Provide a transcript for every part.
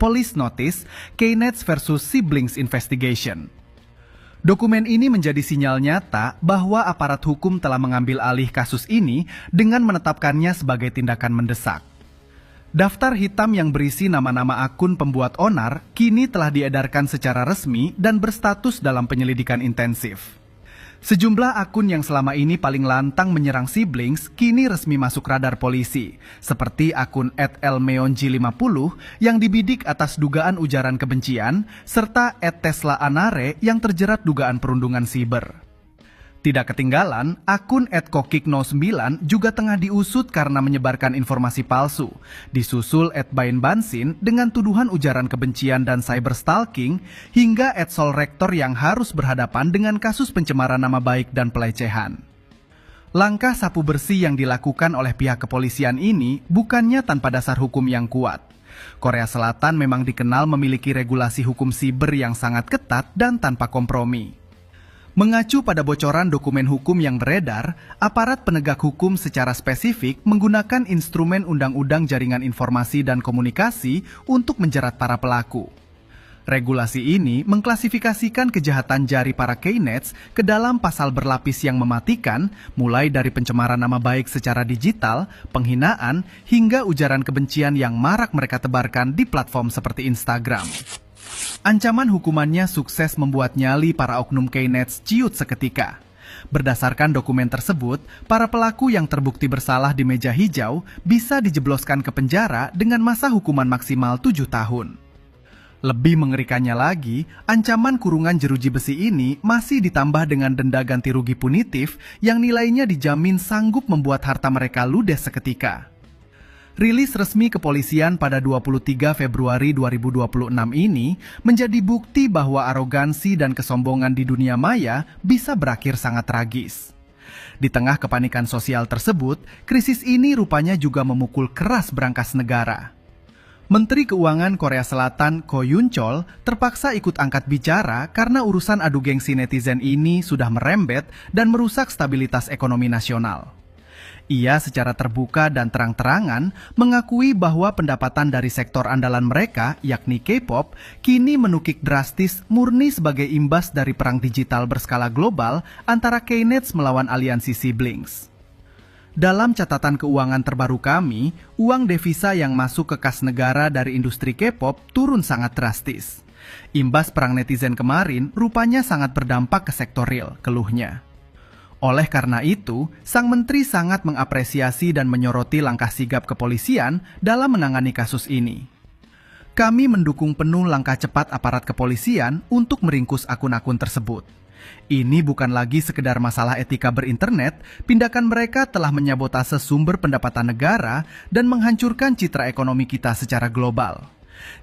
Police Notice, K-Nets versus Siblings Investigation. Dokumen ini menjadi sinyal nyata bahwa aparat hukum telah mengambil alih kasus ini dengan menetapkannya sebagai tindakan mendesak. Daftar hitam yang berisi nama-nama akun pembuat onar kini telah diedarkan secara resmi dan berstatus dalam penyelidikan intensif. Sejumlah akun yang selama ini paling lantang menyerang siblings kini resmi masuk radar polisi, seperti akun @elmeonji50 yang dibidik atas dugaan ujaran kebencian, serta @teslaanare yang terjerat dugaan perundungan siber. Tidak ketinggalan, akun @kokik09 juga tengah diusut karena menyebarkan informasi palsu, disusul @bainbansin dengan tuduhan ujaran kebencian dan cyberstalking, hingga @solrektor yang harus berhadapan dengan kasus pencemaran nama baik dan pelecehan. Langkah sapu bersih yang dilakukan oleh pihak kepolisian ini bukannya tanpa dasar hukum yang kuat. Korea Selatan memang dikenal memiliki regulasi hukum siber yang sangat ketat dan tanpa kompromi. Mengacu pada bocoran dokumen hukum yang beredar, aparat penegak hukum secara spesifik menggunakan instrumen Undang-Undang Jaringan Informasi dan Komunikasi untuk menjerat para pelaku. Regulasi ini mengklasifikasikan kejahatan jari para K-Nets ke dalam pasal berlapis yang mematikan, mulai dari pencemaran nama baik secara digital, penghinaan, hingga ujaran kebencian yang marak mereka tebarkan di platform seperti Instagram. Ancaman hukumannya sukses membuat nyali para oknum K-Nets ciut seketika. Berdasarkan dokumen tersebut, para pelaku yang terbukti bersalah di meja hijau bisa dijebloskan ke penjara dengan masa hukuman maksimal 7 tahun. Lebih mengerikannya lagi, ancaman kurungan jeruji besi ini masih ditambah dengan denda ganti rugi punitif yang nilainya dijamin sanggup membuat harta mereka ludes seketika. Rilis resmi kepolisian pada 23 Februari 2026 ini menjadi bukti bahwa arogansi dan kesombongan di dunia maya bisa berakhir sangat tragis. Di tengah kepanikan sosial tersebut, krisis ini rupanya juga memukul keras brankas negara. Menteri Keuangan Korea Selatan Ko Yoon-chol terpaksa ikut angkat bicara karena urusan adu gengsi netizen ini sudah merembet dan merusak stabilitas ekonomi nasional. Ia secara terbuka dan terang-terangan mengakui bahwa pendapatan dari sektor andalan mereka, yakni K-pop, kini menukik drastis murni sebagai imbas dari perang digital berskala global antara K-Nets melawan aliansi siblings. Dalam catatan keuangan terbaru kami, uang devisa yang masuk ke kas negara dari industri K-pop turun sangat drastis. Imbas perang netizen kemarin rupanya sangat berdampak ke sektor real, keluhnya. Oleh karena itu, sang menteri sangat mengapresiasi dan menyoroti langkah sigap kepolisian dalam menangani kasus ini. Kami mendukung penuh langkah cepat aparat kepolisian untuk meringkus akun-akun tersebut. Ini bukan lagi sekedar masalah etika berinternet, tindakan mereka telah menyabotase sumber pendapatan negara dan menghancurkan citra ekonomi kita secara global.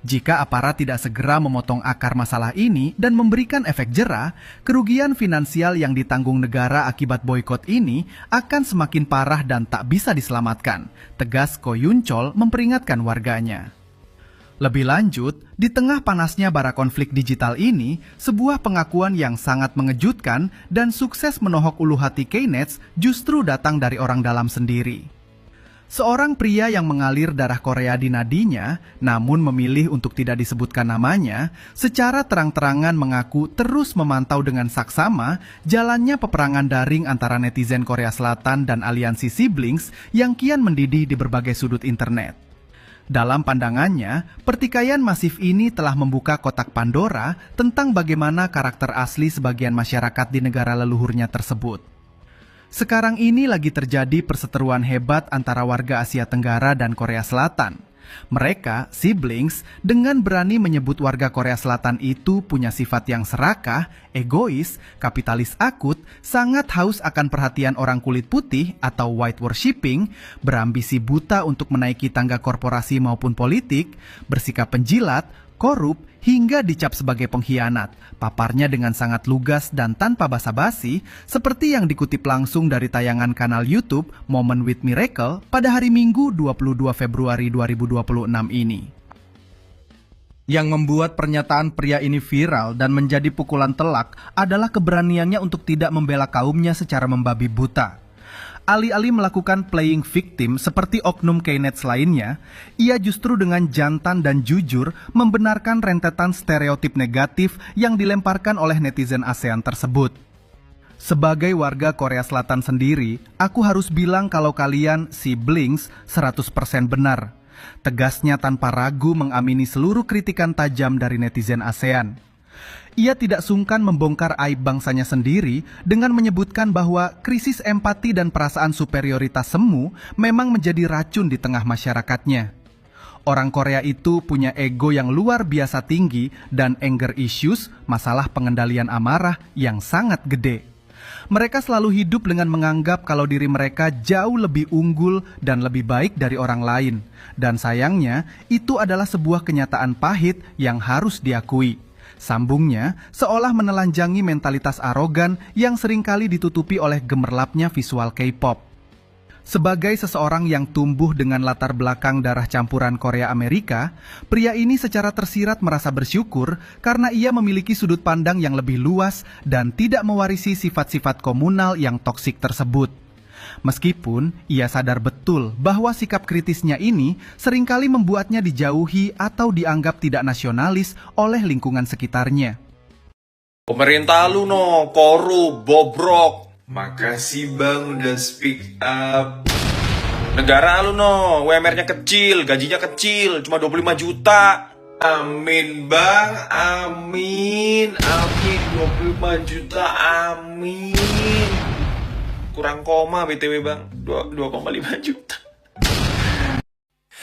Jika aparat tidak segera memotong akar masalah ini dan memberikan efek jera, kerugian finansial yang ditanggung negara akibat boikot ini akan semakin parah dan tak bisa diselamatkan, tegas Ko Yoon-chol memperingatkan warganya. Lebih lanjut, di tengah panasnya bara konflik digital ini, sebuah pengakuan yang sangat mengejutkan dan sukses menohok ulu hati K-Nets justru datang dari orang dalam sendiri. Seorang pria yang mengalir darah Korea di nadinya, namun memilih untuk tidak disebutkan namanya, secara terang-terangan mengaku terus memantau dengan saksama jalannya peperangan daring antara netizen Korea Selatan dan aliansi siblings yang kian mendidih di berbagai sudut internet. Dalam pandangannya, pertikaian masif ini telah membuka kotak Pandora tentang bagaimana karakter asli sebagian masyarakat di negara leluhurnya tersebut. Sekarang ini lagi terjadi perseteruan hebat antara warga Asia Tenggara dan Korea Selatan. Mereka, siblings, dengan berani menyebut warga Korea Selatan itu punya sifat yang serakah, egois, kapitalis akut, sangat haus akan perhatian orang kulit putih atau white worshipping, berambisi buta untuk menaiki tangga korporasi maupun politik, bersikap penjilat, korup, hingga dicap sebagai pengkhianat, paparnya dengan sangat lugas dan tanpa basa-basi, seperti yang dikutip langsung dari tayangan kanal YouTube Moment with Miracle pada hari Minggu 22 Februari 2026 ini. Yang membuat pernyataan pria ini viral dan menjadi pukulan telak adalah keberaniannya untuk tidak membela kaumnya secara membabi buta. Alih-alih melakukan playing victim seperti oknum Keynes lainnya, ia justru dengan jantan dan jujur membenarkan rentetan stereotip negatif yang dilemparkan oleh netizen ASEAN tersebut. Sebagai warga Korea Selatan sendiri, aku harus bilang kalau kalian siblings 100% benar. Tegasnya tanpa ragu mengamini seluruh kritikan tajam dari netizen ASEAN. Ia tidak sungkan membongkar aib bangsanya sendiri dengan menyebutkan bahwa krisis empati dan perasaan superioritas semu memang menjadi racun di tengah masyarakatnya. Orang Korea itu punya ego yang luar biasa tinggi dan anger issues, masalah pengendalian amarah yang sangat gede. Mereka selalu hidup dengan menganggap kalau diri mereka jauh lebih unggul dan lebih baik dari orang lain. Dan sayangnya, itu adalah sebuah kenyataan pahit yang harus diakui. Sambungnya, seolah menelanjangi mentalitas arogan yang seringkali ditutupi oleh gemerlapnya visual K-pop. Sebagai seseorang yang tumbuh dengan latar belakang darah campuran Korea Amerika, pria ini secara tersirat merasa bersyukur karena ia memiliki sudut pandang yang lebih luas dan tidak mewarisi sifat-sifat komunal yang toksik tersebut. Meskipun ia sadar betul bahwa sikap kritisnya ini seringkali membuatnya dijauhi atau dianggap tidak nasionalis oleh lingkungan sekitarnya. Pemerintah lu korup, bobrok. Makasih bang udah speak up. Negara lu UMR-nya kecil, gajinya kecil, cuma 25 juta. Amin bang, amin, 25 juta, amin. Kurang koma BTW bang, 2,5 juta.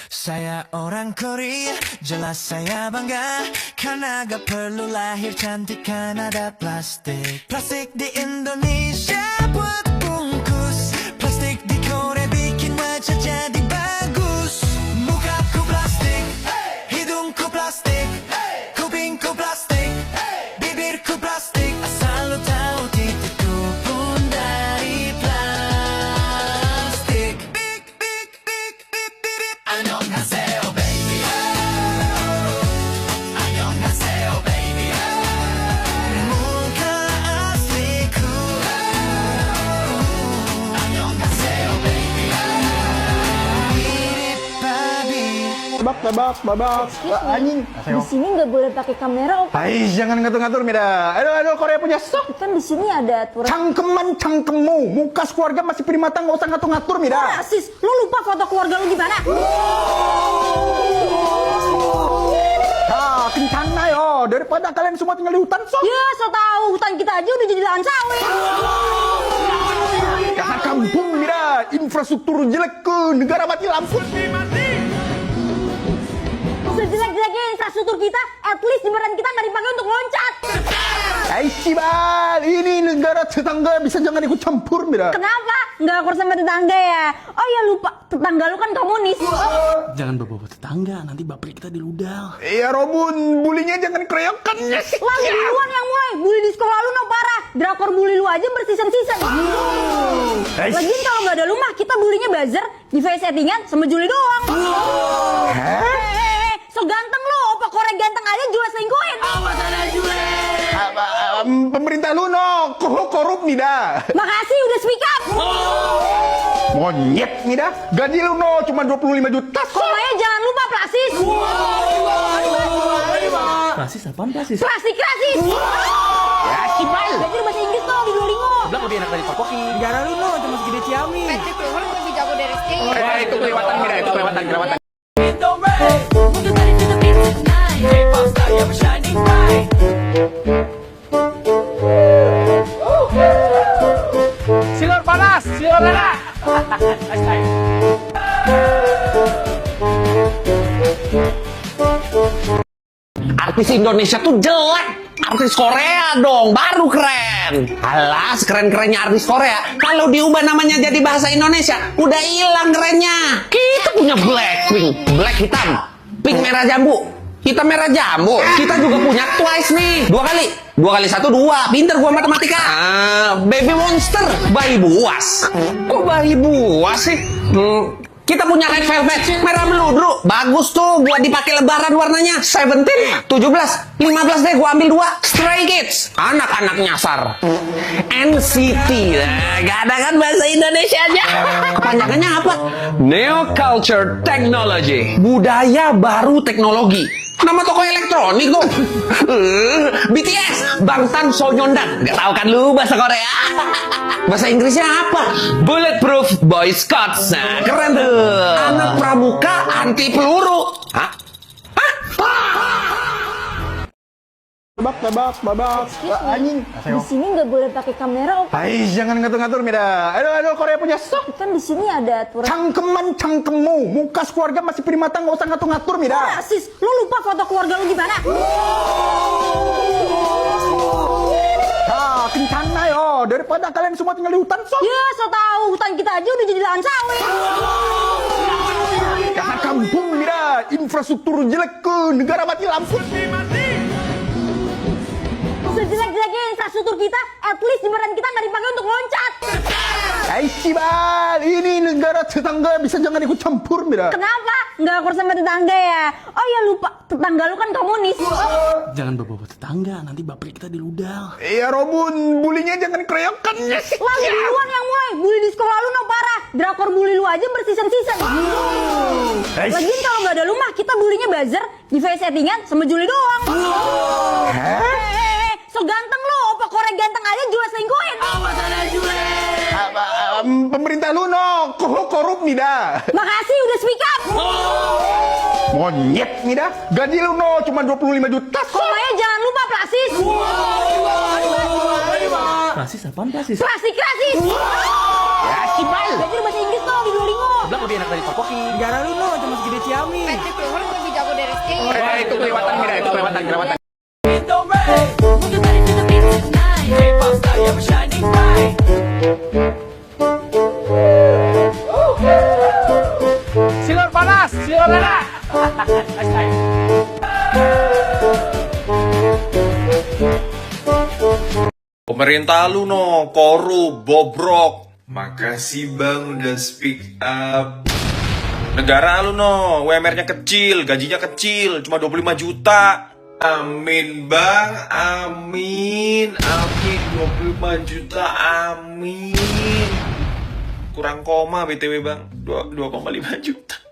Saya orang Korea, jelas saya bangga karena gak perlu lahir cantik kan ada plastik. Plastik di Indonesia buat bungkus, plastik di Korea bikin wajah jadi bagus. Mukaku plastik, hidungku plastik, kupingku plastik, bibirku plastik. Asal lo tahu titikku pun dari plastik. Annyeonghaseyo baby, annyeonghaseyo baby. Muka asliku, annyeonghaseyo baby. Mirip babi. Babak. Anjing. Di sini nggak boleh pakai kamera, Opa. Ais, jangan ngatur-ngatur, Mida. Aduh, Korea punya sok. Kan di sini ada aturan. Cangkemmu. Muka keluarga masih primata, nggak usah ngatur-ngatur, Mida. Sis, lu lupa foto keluarga lu gimana? Kencana yo. Daripada kalian semua tinggal di hutan, sok. Ya, so tahu hutan kita aja udah jadi lahan sawit. Karena kampung, Mida. Infrastruktur jelek ke negara mati lampu. Sejelek-jeleknya infrastruktur kita, at least jembatan kita nggak dipakai untuk loncat. Bal, ini negara tetangga bisa jangan ikut campur, Mida. Kenapa? Nggak akur sama tetangga ya? Oh ya lupa, tetangga lu kan komunis. Jangan bawa tetangga, nanti bapak kita diludal. Iya, Robun, bulinya jangan kereyokan. Lalu duluan yang mulai, bully di sekolah lu parah. Drakor bully lu aja berseason-season. Lagian kalau nggak ada lu mah, kita bulinya buzzer, di face settingan sama Juli doang. So ganteng lo, opa Korea ganteng aja juga selingkuhin. Awas ada Jule. Pemerintah lu korup, Mida. Makasih udah speak up. Monyet, Mida. Gaji lu cuma 25 juta. Komanya jangan lupa plasis. Rasis apaan rasis? Plastik rasis. Ya, Cibal. Belajar bahasa Inggris tuh di Duolingo. Bilang lebih enak dari Papoki. Negara lu cuma segede Ciamis. Lebih jago dari Rizky. Itu kelewatan, Mida. Itu kelewatan. Silor panas, silor lana. Artis Indonesia tuh jelek. Artis Korea dong, baru keren. Alah, sekeren-kerennya artis Korea, kalau diubah namanya jadi bahasa Indonesia, udah hilang kerennya. Kita punya Blackpink, black hitam, pink merah jambu, hitam merah jambu. Kita juga punya Twice nih, 2 kali 1 2. Pinter gua matematika. Baby Monster, bayi buas. Kok bayi buas sih? Kita punya red velvet, merah meludru. Bagus tuh, buat dipakai lebaran warnanya. 17, 17, 15 deh, gua ambil 2. Stray Kids, anak-anak nyasar. NCT, gak ada kan bahasa Indonesianya. Kepanjangannya apa? Neo Culture Technology, budaya baru teknologi. Nama toko elektronik tuh. BTS, Bangtan Sonyeondan. Gak tahu kan lu bahasa Korea? Bahasa Inggrisnya apa? Bulletproof Boy Scouts. Nah, keren tuh. Anak pramuka anti peluru. Hah? Babak. Anjing. Di sini nggak boleh pakai kamera, Opa. Hai, jangan ngatur-ngatur, Mida. Aduh, Korea punya sok. Kan di sini ada aturan. Cangkemmu. Muka keluarga masih primata, nggak usah ngatur-ngatur, Mida. Sis, lu lupa foto keluarga lu gimana? Nah, kencana yo. Daripada kalian semua tinggal di hutan, sok. Ya, so tahu hutan kita aja udah jadi lahan sawit. Karena kampung, Mida. Infrastruktur jelek ke negara mati lampu. Sejelek-jeleknya infrastruktur kita, at least jembatan kita nggak dipakai untuk loncat. Sibal, ini negara tetangga bisa jangan ikut campur, Mida. Kenapa? Nggak akur sama tetangga ya? Oh ya lupa, tetangga lu kan komunis. Jangan bawa tetangga, nanti bapak kita diludal. Iya, Robun, bulinya jangan kereokan. Lalu duluan yang mulai, bully di sekolah lu no parah. Drakor bully lu aja berseason-season. Lagian kalau nggak ada lu mah, kita bulinya buzzer, di face settingan sama Juli doang. So ganteng lu, opa korek ganteng aja juga selingkuhin. Awas ada Juli. Pemerintah lu no, korup, Mida. Makasih udah speak up. Monyet, Mida. Gaji lu no, cuma 25 juta. Pokoknya jangan lupa plasis. Rasis apaan rasis? Plastik rasis. Ya, Sibal. Belajar bahasa Inggris tuh di Duolingo. Sebelah lebih enak dari topoki. Negara lu no, cuma segede Ciamis. Lebih jago dari Rizky. Itu kelewatan, Mida. Itu kelewatan. Silur panas, silur panas. Pemerintah lu no, korup, bobrok. Makasih bang udah speak up. Negara lu no, UMR-nya kecil, gajinya kecil, cuma 25 juta. Amin bang, amin 25 juta, amin. Kurang koma BTW bang, 2,5 juta.